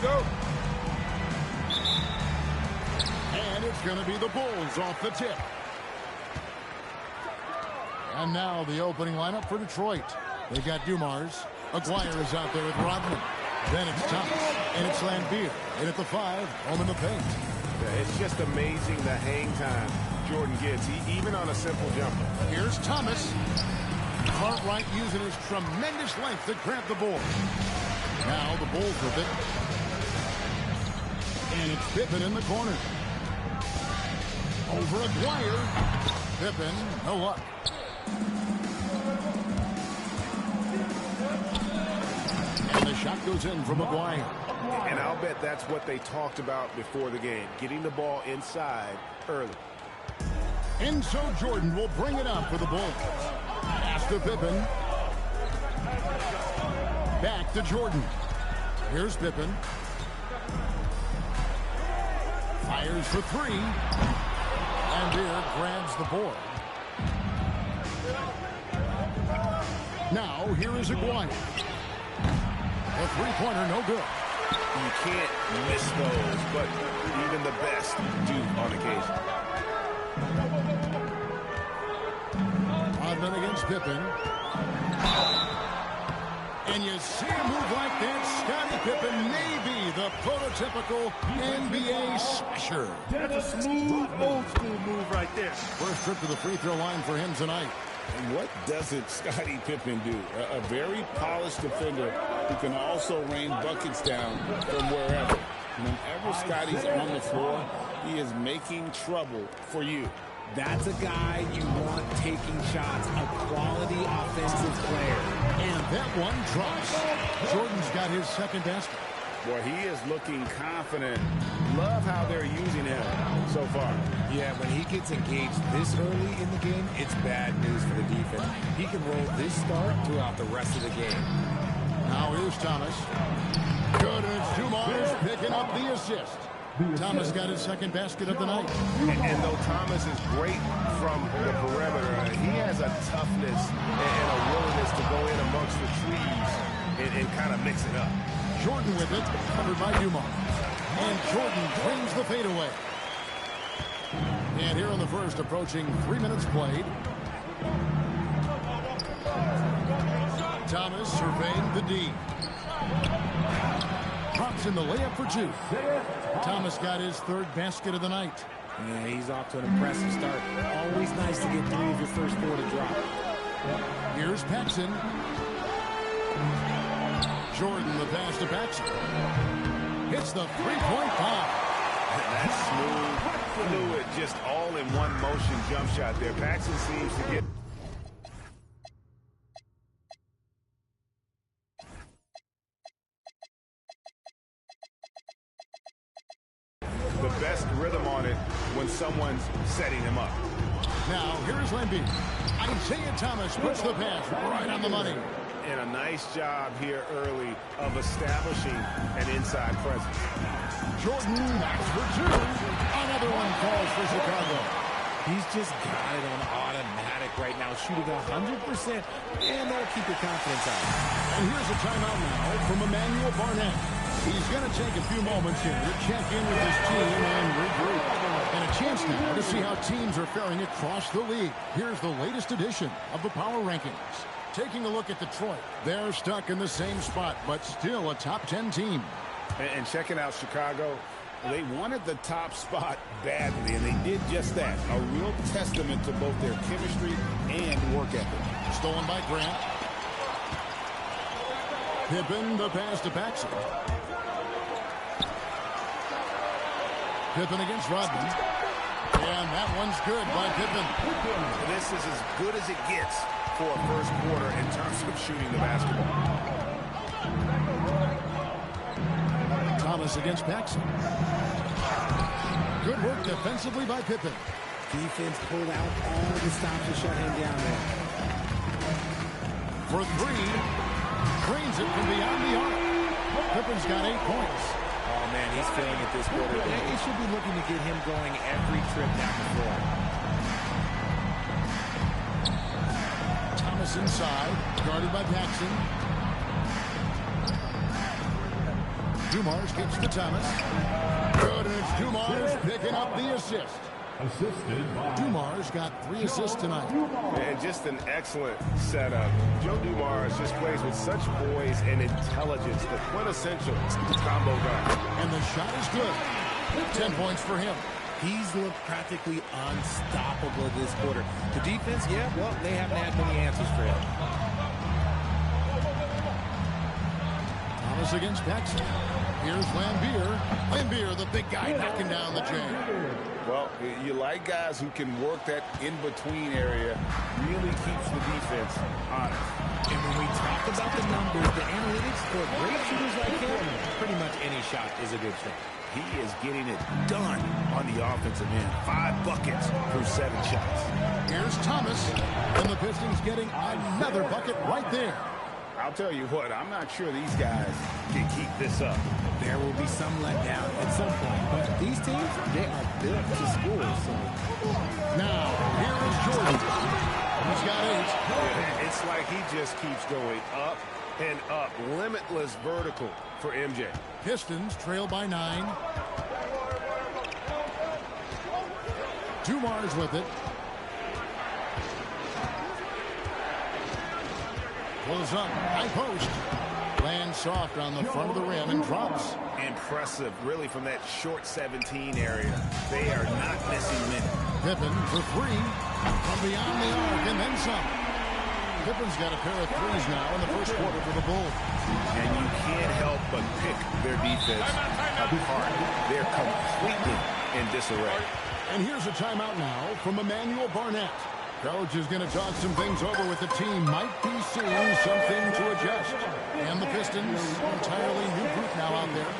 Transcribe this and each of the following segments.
go. And it's going to be the Bulls off the tip. And now the opening lineup for Detroit. They got Dumars. Aguirre is out there with Rodman. Then it's Thomas. And it's Lambeer. In at the 5, home in the paint. Yeah, it's just amazing the hang time Jordan gets, even on a simple jumper. Here's Thomas. Cartwright using his tremendous length to grab the board. Now the Bulls with it. And it's Pippen in the corner. Over Aguirre. Pippen, no luck. And the shot goes in from Aguirre. And I'll bet that's what they talked about before the game, getting the ball inside early. And so Jordan will bring it up for the Bulls. Pass to Pippen. Back to Jordan. Here's Pippen. Fires for 3. And here grabs the board. Now here is Aguirre. A three-pointer, no good. You can't miss those, but even the best do on occasion. Rodman against Pippen. And you see a move like that, Scottie Pippen may be the prototypical NBA smasher. That's a smooth, old-school move right there. First trip to the free throw line for him tonight. And what doesn't Scottie Pippen do? A very polished defender who can also rain buckets down from wherever. Whenever Scottie's on the floor, he is making trouble for you. That's a guy you want taking shots, a quality offensive player. And that one drops. Jordan's got his second basket. Boy, he is looking confident. Love how they're using him so far. Yeah, when he gets engaged this early in the game, it's bad news for the defense. He can roll this start throughout the rest of the game. Now here's Thomas. Good, and it's Dumars picking up the assist. Thomas got his second basket of the night. And though Thomas is great from the perimeter, he has a toughness and a willingness to go in amongst the trees and kind of mix it up. Jordan with it, covered by Dumars. And Jordan drains the fadeaway. And here in the first, approaching 3 minutes played. Thomas surveying the D. Drops in the layup for 2. Thomas got his third basket of the night. Yeah, he's off to an impressive start. Always nice to get 3 of your first 4 to drop. Here's Paxson. Jordan, the pass to Paxson. Hits the three-point bomb. That's smooth, fluid, just all in one motion jump shot there. Paxson seems to get the best rhythm on it when someone's setting him up. Now, here's Lambeer. Isaiah Thomas puts the pass right on the money. And a nice job here early of establishing an inside presence. Jordan knocks for 2. Another one falls for Chicago. He's just got it on automatic right now, shooting 100%, and that'll keep your confidence up. And here's a timeout now from Emmanuel Barnett. He's going to take a few moments here to check in with his team and regroup. And a chance now to see how teams are faring across the league. Here's the latest edition of the Power Rankings. Taking a look at Detroit. They're stuck in the same spot, but still a top 10 team. And checking out Chicago, They wanted the top spot badly, and they did just that. A real testament to both their chemistry and work ethic. Stolen by Grant. Pippen, the pass to Paxson. Pippen against Rodman. And that one's good by Pippen. This is as good as it gets for a first quarter in terms of shooting the basketball. Thomas against Paxson. Good work defensively by Pippen. Defense pulled out all the stops to shut him down there. For three. Drains it from beyond the arc. Pippen's got 8 points. Oh, man, he's feeling it this quarter. They should be looking to get him going every trip down the floor. Thomas inside, guarded by Paxson. Dumars gets to Thomas. Good, and it's Dumars picking up the assist. Dumars got 3 assists tonight. And just an excellent setup. Joe Dumars just plays with such poise and intelligence, the quintessential combo guard. And the shot is good. 10 points for him. He's looked practically unstoppable this quarter. The defense, yeah, well, they haven't had many answers for him. Thomas against Paxson. Here's Lambier. Lambier, the big guy, knocking down the jam. Well, you like guys who can work that in-between area, really keeps the defense honest. And when we talk about the numbers, the analytics for great shooters like him, pretty much any shot is a good shot. He is getting it done on the offensive end. 5 buckets through 7 shots. Here's Thomas, and the Pistons getting another bucket right there. I'll tell you what, I'm not sure these guys can keep this up. There will be some letdown at some point, but these teams, they are built to score. So now, here is Jordan. He's got 8. It's like he just keeps going up and up. Limitless vertical for MJ. Pistons trail by 9. Dumars with it. Pulls up, high post. Lands soft on the front of the rim and drops. Impressive, really, from that short 17 area. They are not missing many. Pippen for 3 from beyond the arc and then some. Pippen's got a pair of 3s now in the first quarter for the Bulls. And you can't help but pick their defense apart. They're completely in disarray. And here's a timeout now from Emmanuel Barnett. Coach is going to talk some things over with the team. Might be seeing something to adjust. And the Pistons, entirely new group now out there.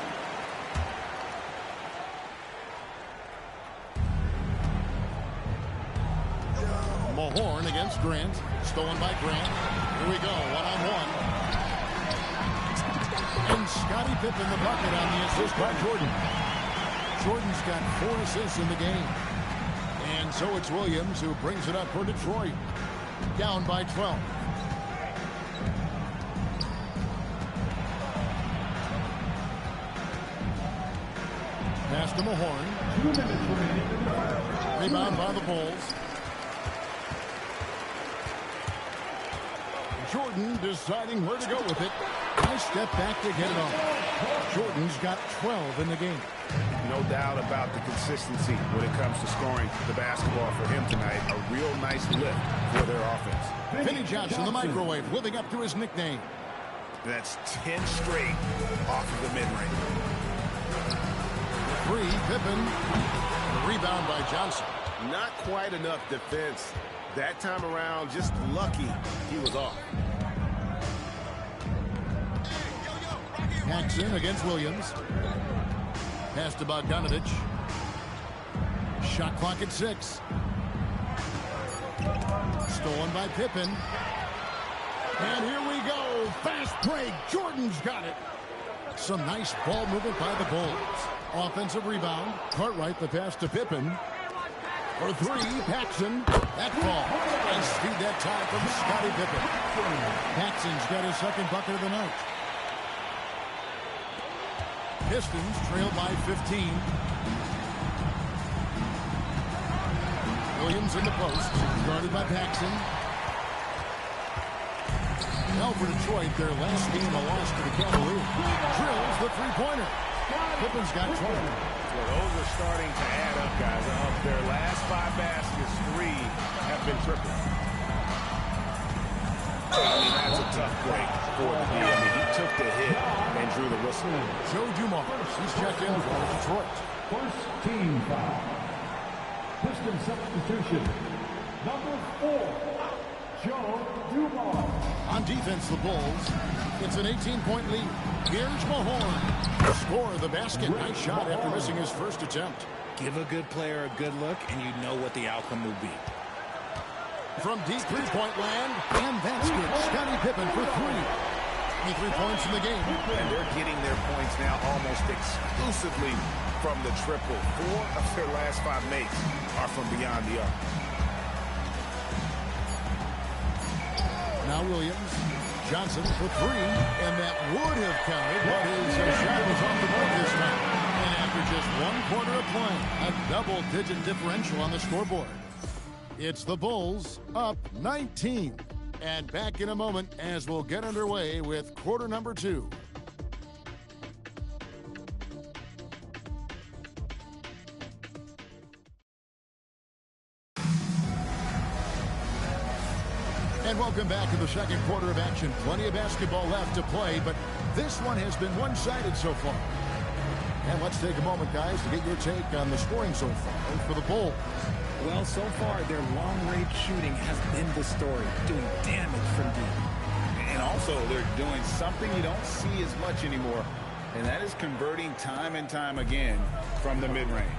Mahorn against Grant. Stolen by Grant. Here we go, one-on-one. And Scottie Pippen the bucket on the assist by Jordan. Jordan's got 4 assists in the game. And so it's Williams who brings it up for Detroit. Down by 12. Pass to Mahorn. Rebound by the Bulls. Jordan deciding where to go with it. Nice step back to get it off. Jordan's got 12 in the game. No doubt about the consistency when it comes to scoring the basketball for him tonight. A real nice lift for their offense. Finney Johnson, the microwave, living up to his nickname. That's 10 straight off of the mid-range. 3, Pippen. Rebound by Johnson. Not quite enough defense. That time around, just lucky he was off. Paxson against Williams. Pass to Bogdanovich. Shot clock at 6. Stolen by Pippen. And here we go. Fast break. Jordan's got it. Some nice ball movement by the Bulls. Offensive rebound. Cartwright the pass to Pippen. For 3, Paxson. That ball. Nice speed that time from Scottie Pippen. Paxson's got his second bucket of the night. Pistons trail by 15. Williams in the post. Guarded by Paxson. Now for Detroit, their last game a loss to the Cavaliers. Drills the three-pointer. Pippen's got 20. Well, those are starting to add up, guys. Of their last 5 baskets, 3 have been triple. I mean, that's a tough break for the D. I mean, he took the hit and drew the whistle. Joe Dumars, he's checked in for Detroit. First team foul. Piston substitution. Number 4, Joe Dumars. On defense, the Bulls. It's an 18-point lead. Here's Mahorn. Score the basket. Nice shot after missing his first attempt. Give a good player a good look, and you know what the outcome will be. From deep three-point land, and that's good. Scottie Pippen for 3. 23 points in the game. And they're getting their points now almost exclusively from the triple. 4 of their last 5 makes are from beyond the arc. Now Williams. Johnson for 3, and that would have counted, but his shot was off the just one quarter of play. A double-digit differential on the scoreboard. It's the Bulls up 19. And back in a moment as we'll get underway with quarter number 2. And welcome back to the second quarter of action. Plenty of basketball left to play, but this one has been one-sided so far. And let's take a moment, guys, to get your take on the scoring so far for the Bulls. Well, so far, their long-range shooting has been the story, doing damage from deep. And also, they're doing something you don't see as much anymore, and that is converting time and time again from the mid-range.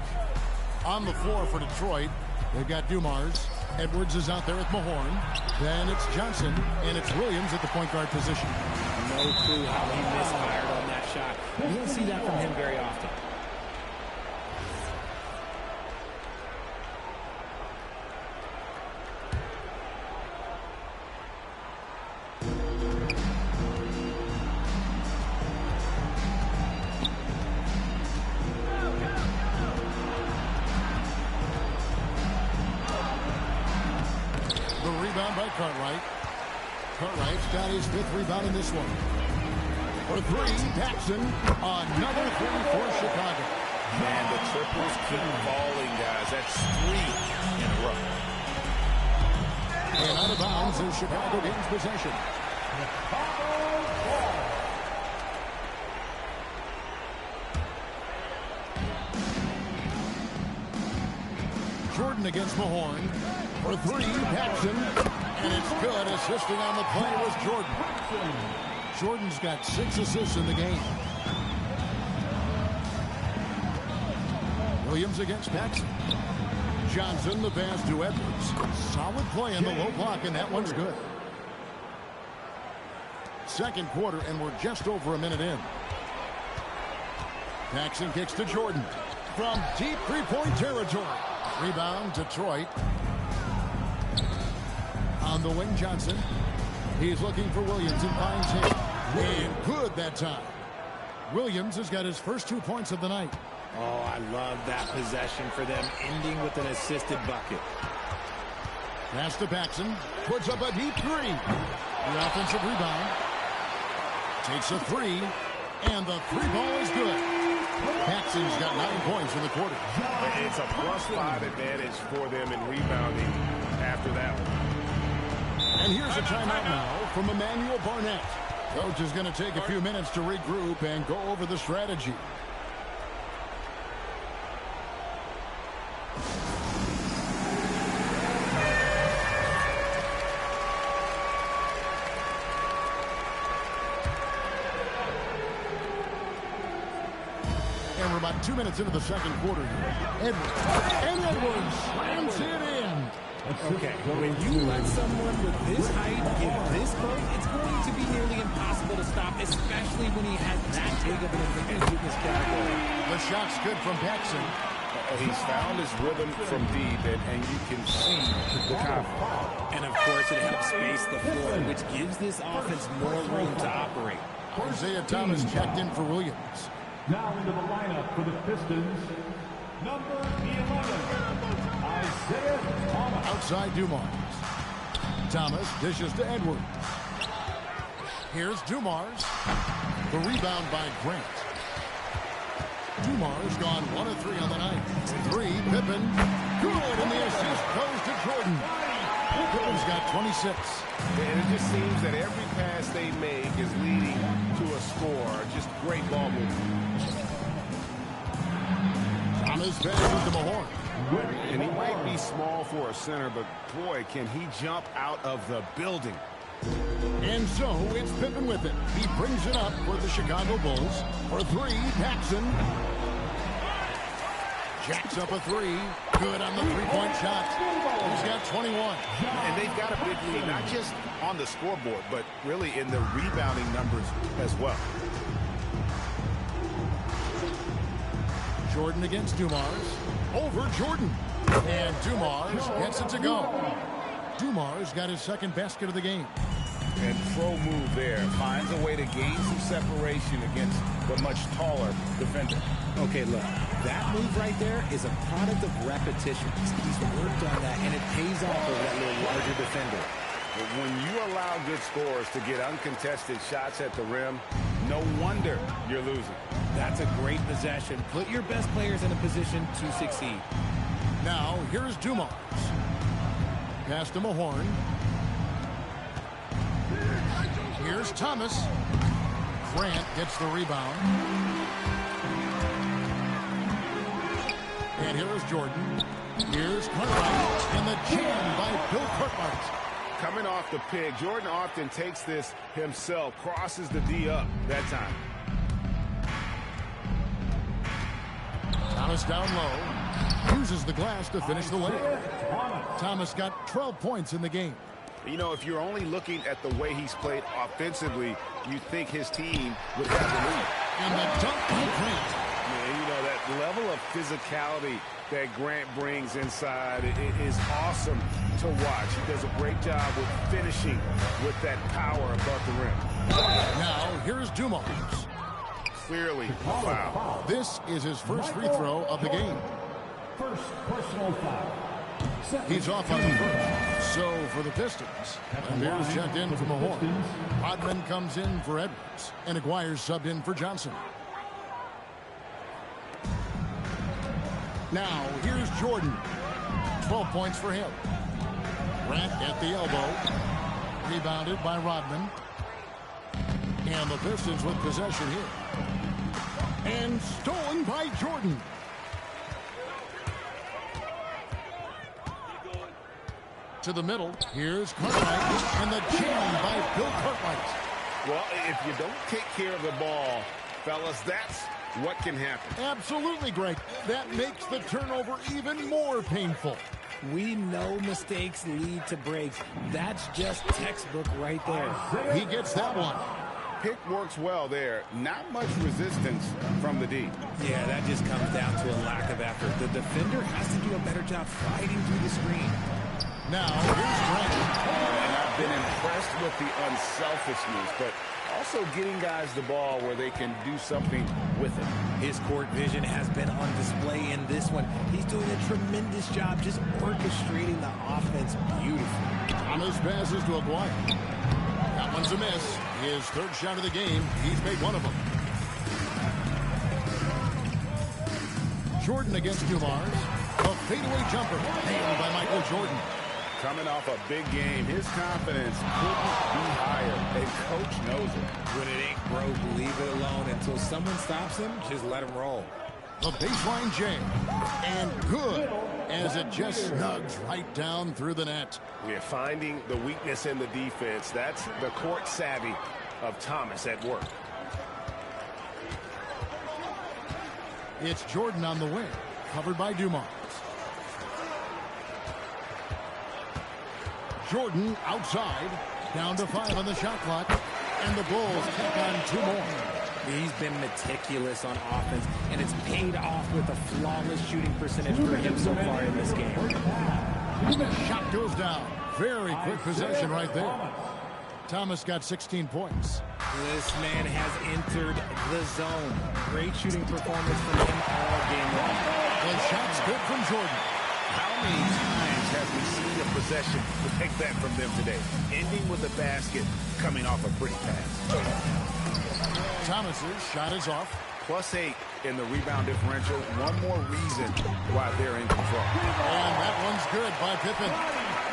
On the floor for Detroit, they've got Dumars. Edwards is out there with Mahorn. Then it's Johnson, and it's Williams at the point guard position. No clue how he misfired on that shot. You don't see that from him very often. Cartwright's got his 5th rebound in this one. For 3, Paxson. Another 3 for Chicago. Man, the triples keep falling, guys. That's 3 in a row. And out of bounds as Chicago gains possession. Jordan against Mahorn. For 3, Paxson. And it's good. Assisting on the play was Jordan. Jordan's got 6 assists in the game. Williams against Paxson. Johnson, the pass to Edwards. Solid play in the low block, and that one's good. Second quarter, and we're just over a minute in. Paxson kicks to Jordan. From deep three-point territory. Rebound, Detroit. On the wing, Johnson. He's looking for Williams and finds him. And good that time. Williams has got his first 2 points of the night. Oh, I love that possession for them, ending with an assisted bucket. Pass to Paxson. Puts up a deep 3. The offensive rebound. Takes a 3. And the 3-ball is good. Paxson's got 9 points in the quarter. It's a +5 advantage for them in rebounding after that one. And here's a timeout now from Emmanuel Barnett. Coach is going to take a few minutes to regroup and go over the strategy. And we're about 2 minutes into the second quarter here. Edwards. And Edwards slams it in. Okay, when you let someone with this height get this close, it's going to be nearly impossible to stop, especially when he has that big of an advantage in this category. The shot's good from Paxson. He's found his rhythm from deep, and you can see the confidence. And, of course, it helps space the floor, which gives this offense more room to operate. Isaiah Thomas checked in for Williams. Now into the lineup for the Pistons, number 11. Isaiah Thomas. Outside Dumars. Thomas dishes to Edwards. Here's Dumars. The rebound by Grant. Dumars gone 1 of 3 on the night. 3, Pippen. Good, and the assist goes to Jordan. Pippen's got 26. And it just seems that every pass they make is leading to a score. Just great ball movement. Thomas passes to Mahorn. And he might be small for a center, but boy, can he jump out of the building. And so it's Pippen with it. He brings it up for the Chicago Bulls. For 3, Paxson. Jacks up a 3. Good on the 3-point shot. He's got 21. And they've got a big lead, not just on the scoreboard, but really in the rebounding numbers as well. Jordan against Dumars. Over Jordan. And Dumars gets it to go. Dumars got his second basket of the game. And pro move there. Finds a way to gain some separation against the much taller defender. Okay, look, that move right there is a product of repetitions. He's worked on that, and it pays off over that little larger defender. But when you allow good scorers to get uncontested shots at the rim, no wonder you're losing. That's a great possession. Put your best players in a position to succeed. Now, here's Dumars. Pass to Mahorn. Here's Thomas. Grant gets the rebound. And here is Jordan. Here's Cartwright. And the jam by Bill Cartwright. Coming off the pick, Jordan often takes this himself, crosses the D up that time. Thomas down low. Uses the glass to finish the layup. Thomas got 12 points in the game. You know, if you're only looking at the way he's played offensively, you think his team would have the lead. And the dunk by Grant. Yeah, you know, that level of physicality that Grant brings inside is awesome to watch. He does a great job with finishing with that power above the rim. Now, here's Dumars. Clearly a foul. This is his first free throw of the game. First personal foul. He's off on the first. So for the Pistons, Amir's checked in for Mahorn. Rodman comes in for Edwards. And Aguirre's subbed in for Johnson. Now, here's Jordan. 12 points for him. Grant at the elbow. Rebounded by Rodman. And the Pistons with possession here. And stolen by Jordan. To the middle. Here's Cartwright. And the jam by Bill Cartwright. Well, if you don't take care of the ball, fellas, that's what can happen. Absolutely, Greg. That makes the turnover even more painful. We know mistakes lead to breaks. That's just textbook right there. He gets that one. Pick works well there. Not much resistance from the D. Yeah, that just comes down to a lack of effort. The defender has to do a better job fighting through the screen. Now, here's Grant. And I've been impressed with the unselfishness, but also getting guys the ball where they can do something with it. His court vision has been on display in this one. He's doing a tremendous job just orchestrating the offense beautifully. Thomas passes to Aguirre. That one's a miss. His third shot of the game. He's made one of them. Jordan against Dumars. A fadeaway jumper. Nailed by Michael Jordan. Coming off a big game, his confidence couldn't be higher. And coach knows it. When it ain't broke, leave it alone. Until someone stops him, just let him roll. The baseline jam. And good, as it just snugs right down through the net. We're finding the weakness in the defense. That's the court savvy of Thomas at work. It's Jordan on the wing, covered by Dumars. Jordan outside, down to 5 on the shot clock, and the Bulls take on 2 more. He's been meticulous on offense, and it's paid off with a flawless shooting percentage for him so far in this game. Shot goes down. Very quick possession right there. Thomas got 16 points. This man has entered the zone. Great shooting performance from him all game long. The shot's good from Jordan. How many times have we seen a possession like that from them today? Ending with a basket, coming off a pretty pass. Thomas's shot is off. +8 in the rebound differential. One more reason why they're in control. And that one's good by Pippen.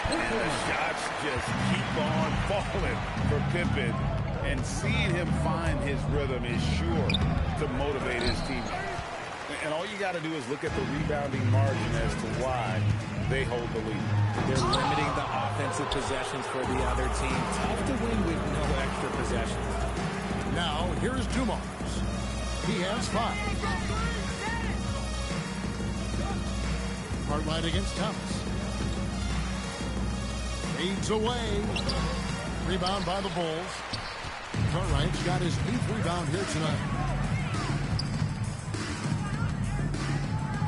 And the shots just keep on falling for Pippen. And seeing him find his rhythm is sure to motivate his team. And all you got to do is look at the rebounding margin as to why they hold the lead. They're limiting the offensive possessions for the other team. Tough to win with no extra possessions. Now, here's Dumars. He has 5. Cartwright against Thomas. Fades away. Rebound by the Bulls. Cartwright's got his 8th rebound here tonight.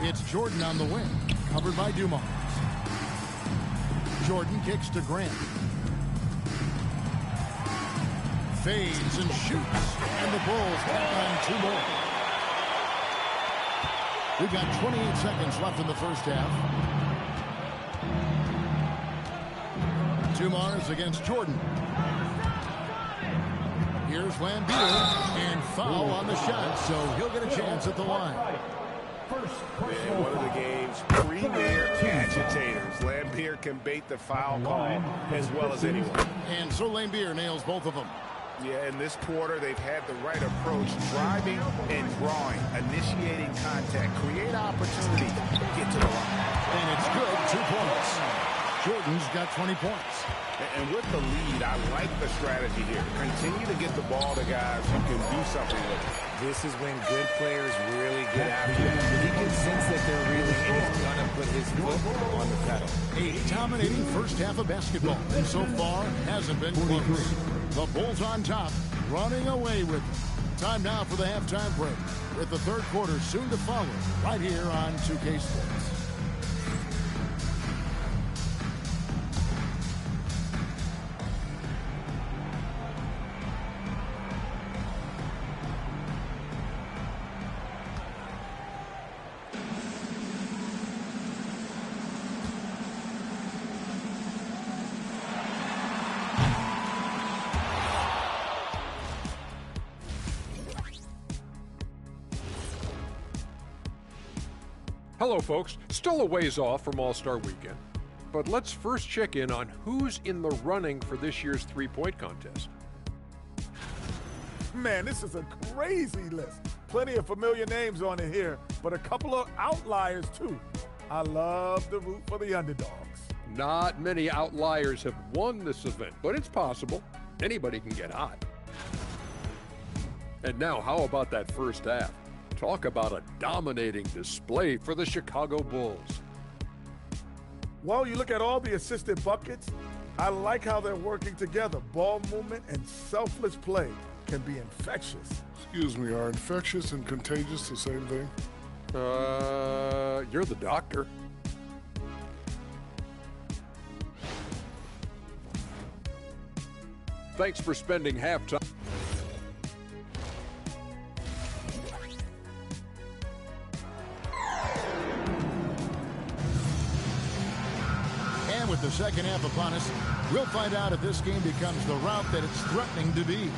It's Jordan on the wing, covered by Dumars. Jordan kicks to Grant. fades and shoots. And the Bulls tack on 2 more. We've got 28 seconds left in the first half. Dumars against Jordan. Here's Lambeer, and foul on the shot, so he'll get a chance at the line. And one of the game's premier agitators. Lambeer can bait the foul call as well as anyone. And so Lambeer nails both of them. Yeah, in this quarter, they've had the right approach, driving and drawing, initiating contact, create opportunity, get to the line. And it's good, 2 points. Jordan's got 20 points. And with the lead, I like the strategy here. Continue to get the ball to guys who can do something with it. This is when good players really get after it. He can sense that they're really in it, gonna put his foot on the pedal. A dominating first half of basketball, and so far hasn't been close. The Bulls on top, running away with it. Time now for the halftime break, with the third quarter soon to follow, right here on 2K Sports. Hello, folks. Still a ways off from All-Star Weekend. But let's first check in on who's in the running for this year's three-point contest. Man, this is a crazy list. Plenty of familiar names on it here, but a couple of outliers, too. I love the root for the underdogs. Not many outliers have won this event, but it's possible. Anybody can get hot. And now, how about that first half? Talk about a dominating display for the Chicago Bulls. Well, you look at all the assisted buckets, I like how they're working together. Ball movement and selfless play can be infectious. Excuse me, are infectious and contagious the same thing? You're the doctor. Thanks for spending halftime. With the second half upon us, we'll find out if this game becomes the route that it's threatening to be.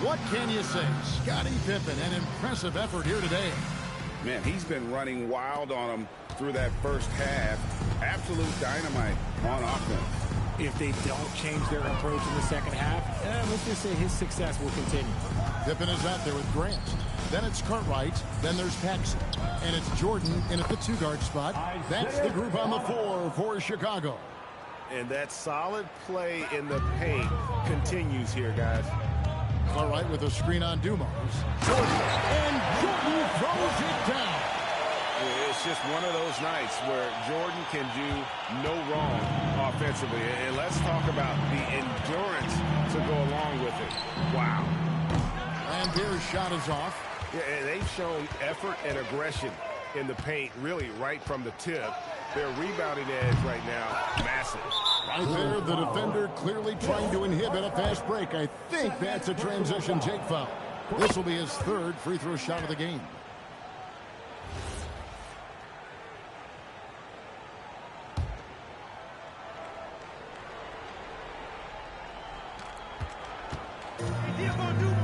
What can you say? Scottie Pippen, an impressive effort here today. Man, he's been running wild on them through that first half. Absolute dynamite on offense. If they don't change their approach in the second half, let's just say his success will continue. Pippen is out there with Grant. Then it's Cartwright. Then there's Paxson. And it's Jordan in at the 2-guard spot. That's the group on the floor for Chicago. And that solid play in the paint continues here, guys. Cartwright with a screen on Dumars. Jordan, and Jordan throws it down. It's just one of those nights where Jordan can do no wrong offensively. And let's talk about the endurance to go along with it. Wow. Lambeer's shot is off. Yeah, and they've shown effort and aggression in the paint, really right from the tip. Their rebounding edge right now, massive. Right there, the defender clearly trying to inhibit a fast break. I think that's a transition take foul. This will be his third free throw shot of the game.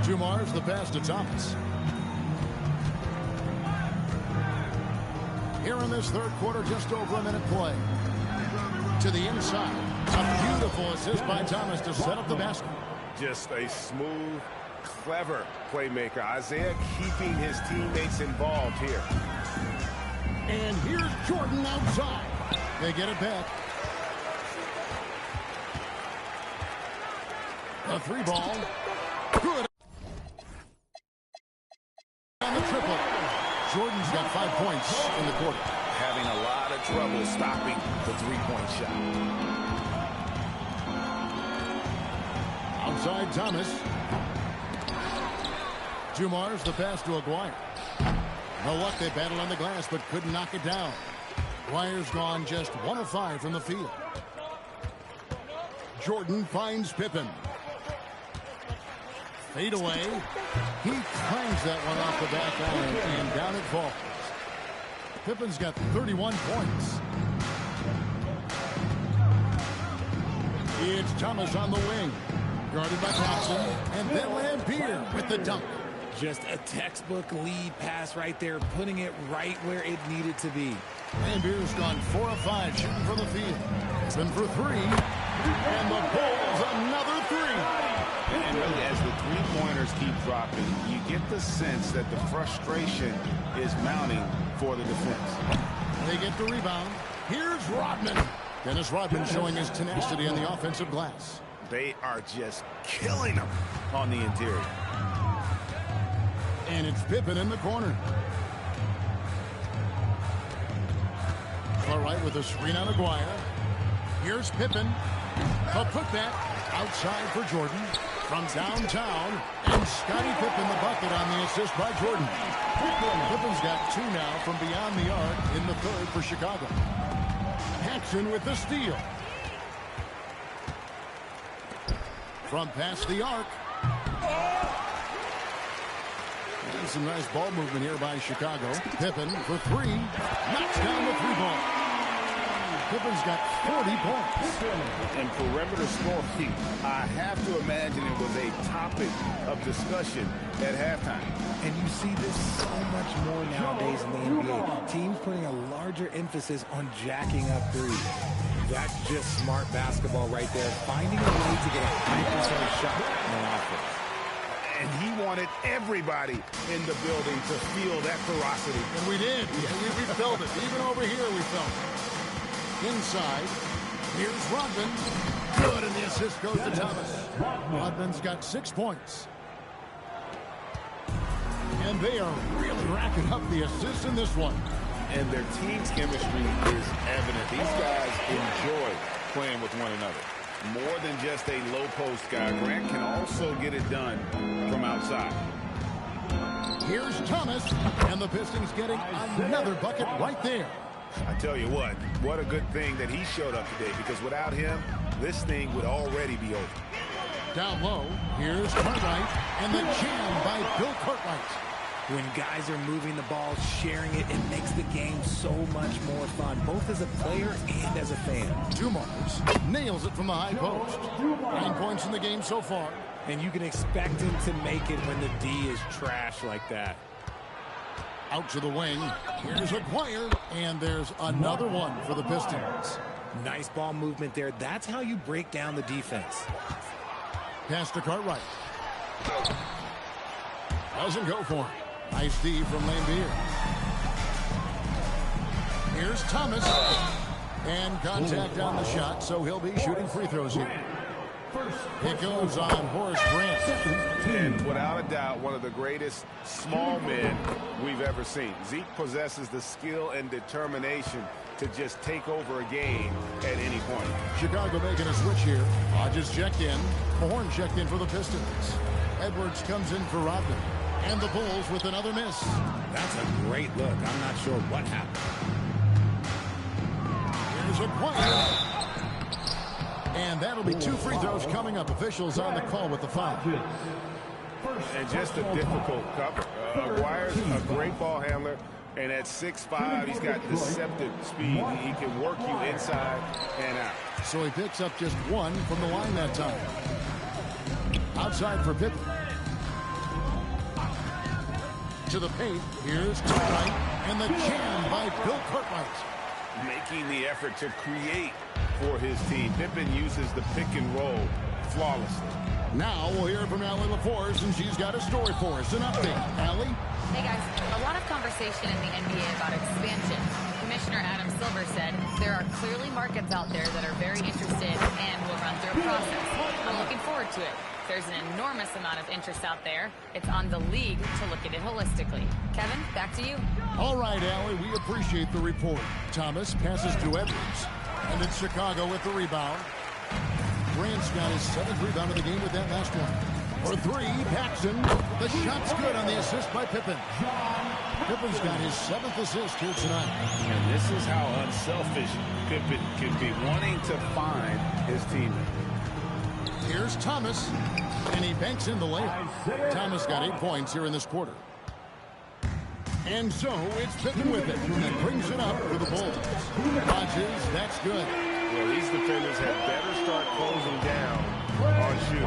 Dumars the pass to Thomas. Here in this third quarter, just over a minute play. To the inside. A beautiful assist by Thomas to set up the basket. Just a smooth, clever playmaker. Isaiah keeping his teammates involved here. And here's Jordan outside. They get it back. A 3-ball. Good. On the triple. Jordan's got 5 points in the quarter. Having a lot of trouble stopping the three-point shot. Outside Thomas. Dumars the pass to Aguirre. No luck, they battled on the glass but couldn't knock it down. Aguirre's gone just 1 of 5 from the field. Jordan finds Pippen. Fade away. He clangs that one off the back iron, and down it falls. Pippen's got 31 points. It's Thomas on the wing. Guarded by Thompson. And then Lampier with the dunk. Just a textbook lead pass right there, putting it right where it needed to be. Lampier's gone 4 of 5 shooting from the field. Then for 3. And the Bulls another 3. And really, as the three-pointers keep dropping, you get the sense that the frustration is mounting for the defense. They get the rebound. Here's Rodman. Dennis Rodman showing his tenacity on the offensive glass. They are just killing them on the interior. And it's Pippen in the corner. Cartwright with a screen on Aguirre. Here's Pippen. A putback outside for Jordan. From downtown. And Scottie Pippen the bucket on the assist by Jordan. Pippen's got 2 now from beyond the arc in the third for Chicago. Paxson with the steal. From past the arc. And some nice ball movement here by Chicago. Pippen for 3. Knocks down the 3-ball. Pippen's got 40 points. And perimeter scoring, I have to imagine it was a topic of discussion at halftime. And you see this so much more nowadays in the NBA. Teams putting a larger emphasis on jacking up threes. That's just smart basketball right there. Finding a way to get a high percentage shot on offense. And he wanted everybody in the building to feel that ferocity. And we did. We felt it. Even over here we felt it. Inside, here's Rodman. Good, and the assist goes to Thomas. Rodman's got 6 points. And they are really racking up the assists in this one. And their team's chemistry is evident. These guys enjoy playing with one another. More than just a low-post guy, Grant can also get it done from outside. Here's Thomas, and the Pistons getting another bucket right there. I tell you what a good thing that he showed up today, because without him, this thing would already be over. Down low, here's Cartwright, and the jam by Bill Cartwright. When guys are moving the ball, sharing it, it makes the game so much more fun, both as a player and as a fan. Dumars nails it from the high post. 9 points in the game so far. And you can expect him to make it when the D is trash like that. Out to the wing. Here's Aguirre, and there's another one for the Pistons. Nice ball movement there. That's how you break down the defense. Pass to Cartwright. Doesn't go for him. Nice D from Lambier. Here's Thomas. And contact on the shot, so he'll be shooting free throws here. It goes on Horace Grant. And without a doubt, one of the greatest small men we've ever seen. Zeke possesses the skill and determination to just take over a game at any point. Chicago making a switch here. Hodges checked in. Horn checked in for the Pistons. Edwards comes in for Rodman. And the Bulls with another miss. That's a great look. I'm not sure what happened. Here's Aguirre. And that'll be 2 free throws coming up. Officials on the call with the foul. And just a difficult cover. Aguirre's a great ball handler. And at 6'5", he's got deceptive speed. He can work you inside and out. So he picks up just 1 from the line that time. Outside for Pippen. To the paint. Here's Cartwright. And the jam by Bill Cartwright. Making the effort to create for his team. Pippen uses the pick and roll flawlessly. Now we'll hear from Allie LaForce, and she's got a story for us. An update. Allie? Hey guys, a lot of conversation in the NBA about expansion. Commissioner Adam Silver said there are clearly markets out there that are very interested and will run through a process. I'm looking forward to it. There's an enormous amount of interest out there. It's on the league to look at it holistically. Kevin, back to you. All right, Allie, we appreciate the report. Thomas passes to Edwards. And it's Chicago with the rebound. Grant's got his 7th rebound of the game with that last one. For 3, Paxson. The shot's good on the assist by Pippen. Pippen's got his 7th assist here tonight. And this is how unselfish Pippen can be, wanting to find his teammate. Here's Thomas. And he banks in the layup. Thomas got 8 points here in this quarter. And so it's Pippen with it. And brings it up for the Bulls. Hodges, that's good. Well, these defenders have better start closing down on shooting.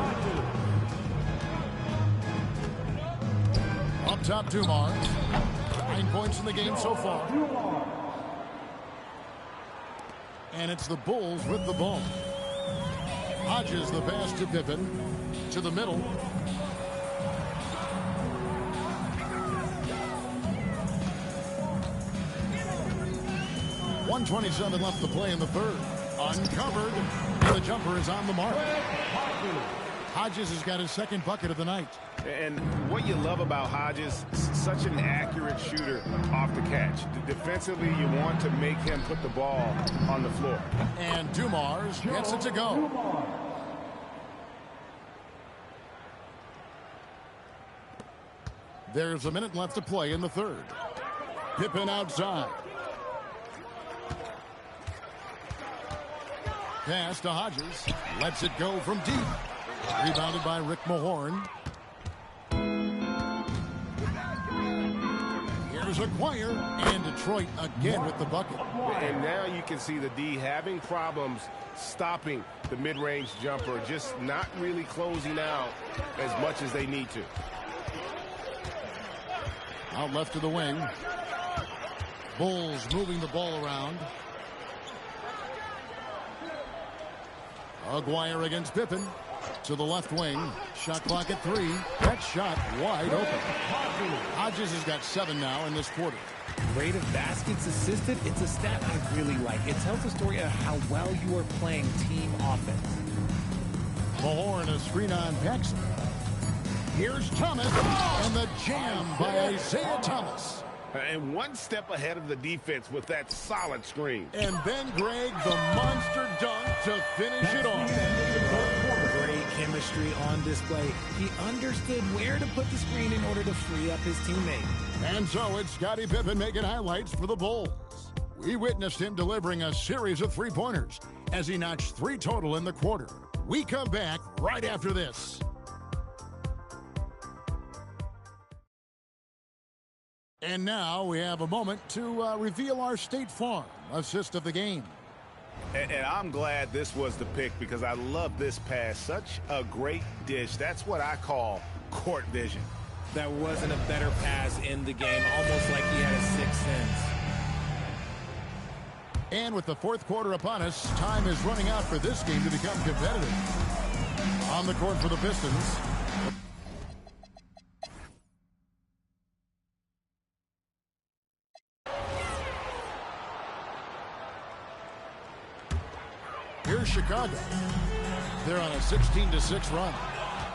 Up top, Dumars. 9 points in the game so far. And it's the Bulls with the ball. Hodges the pass to Pippen. To the middle. .127 left to play in the third. Uncovered. And the jumper is on the mark. Hodges has got his second bucket of the night. And what you love about Hodges, such an accurate shooter off the catch. Defensively, you want to make him put the ball on the floor. And Dumars gets it to go. There's a minute left to play in the third. Pippen outside. Pass to Hodges. Lets it go from deep. Rebounded by Rick Mahorn. Here's Aguirre. And Detroit again with the bucket. And now you can see the D having problems stopping the mid-range jumper. Just not really closing out as much as they need to. Out left to the wing. Bulls moving the ball around. Aguirre against Pippen. To the left wing. Shot clock at 3. That shot wide open. Hodges has got 7 now in this quarter. Rate of baskets assisted, it's a stat I really like. It tells a story of how well you are playing team offense. Mahorn a screen on Paxson. Here's Thomas. And the jam by Isaiah Thomas. And one step ahead of the defense with that solid screen. And then Greg, the monster dunk to finish it off. Great chemistry on display. He understood where to put the screen in order to free up his teammate. And so it's Scottie Pippen making highlights for the Bulls. We witnessed him delivering a series of three-pointers as he notched 3 total in the quarter. We come back right after this. And now we have a moment to reveal our State Farm assist of the game. And I'm glad this was the pick because I love this pass. Such a great dish. That's what I call court vision. That wasn't a better pass in the game, almost like he had a sixth sense. And with the fourth quarter upon us, time is running out for this game to become competitive. On the court for the Pistons. Here's Chicago. They're on a 16-6 run.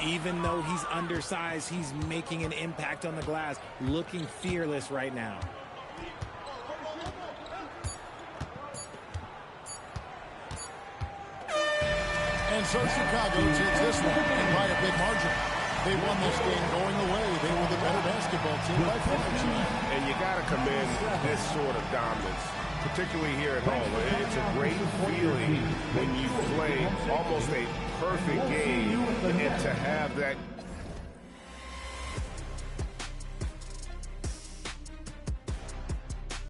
Even though he's undersized, he's making an impact on the glass, looking fearless right now. And so Chicago takes this one, and by a big margin. They won this game going away. They were the better basketball team by far tonight. And you got to commend this sort of dominance, particularly here at home. It's a great feeling when you play almost a perfect game and to have that